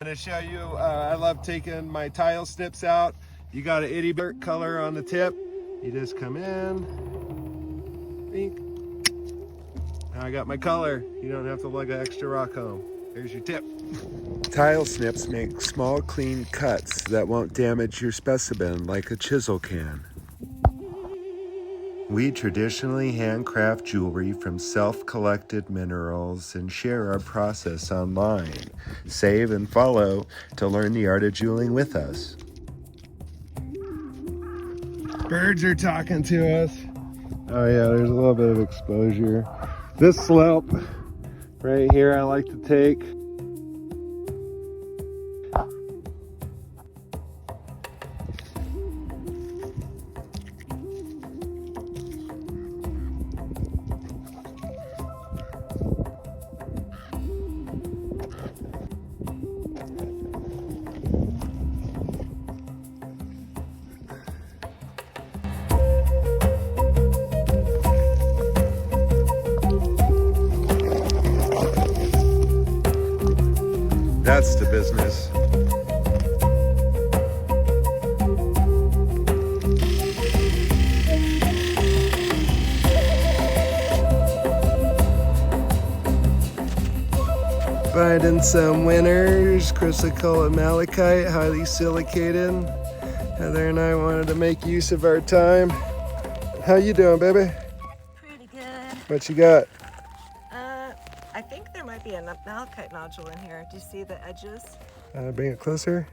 I'm going to show you, I love taking my tile snips out. You got an itty bitty color on the tip. You just come in, bink. Now I got my color. You don't have to lug an extra rock home. Here's your tip. Tile snips make small, clean cuts that won't damage your specimen like a chisel can. We traditionally handcraft jewelry from self-collected minerals and share our process online. Save and follow to learn the art of jeweling with us. Birds are talking to us. Oh yeah, there's a little bit of exposure. This slope right here I like to take. That's the business. Finding some winners. Chrysocolla Malachite, highly silicated. Heather and I wanted to make use of our time. How you doing, baby? Pretty good. What you got? I think there might be a malachite nodule in here. Do you see the edges? Bring it closer.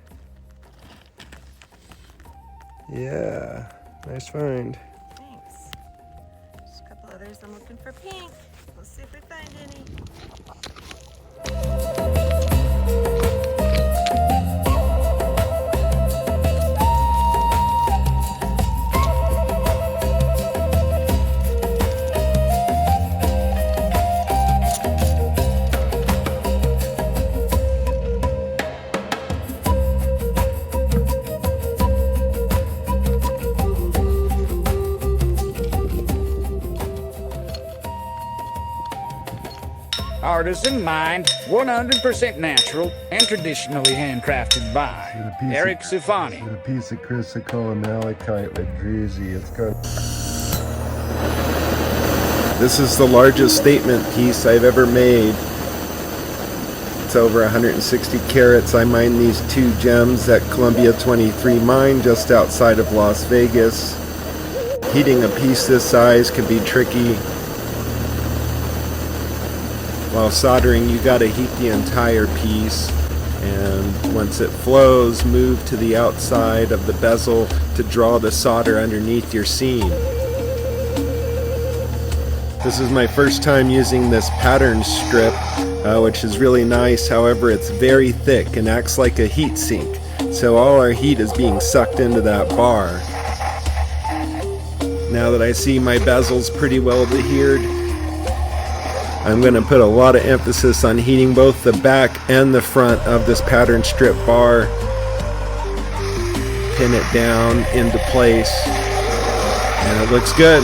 Yeah, nice find. Thanks. Just a couple others. I'm looking for pink. Let's see if we find any. Artisan-mined, 100% natural, and traditionally handcrafted by Eric Sufani. A piece of Chrysocolla Malachite with Druzy. It's got. This is the largest statement piece I've ever made. It's over 160 carats. I mined these 2 gems at Columbia 23 mine just outside of Las Vegas. Heating a piece this size can be tricky. While soldering, you got to heat the entire piece, and once it flows, move to the outside of the bezel to draw the solder underneath your seam. This is my first time using this pattern strip, which is really nice. However, it's very thick and acts like a heat sink, so all our heat is being sucked into that bar. Now that I see my bezel's pretty well adhered, I'm going to put a lot of emphasis on heating both the back and the front of this pattern strip bar. Pin it down into place, and it looks good.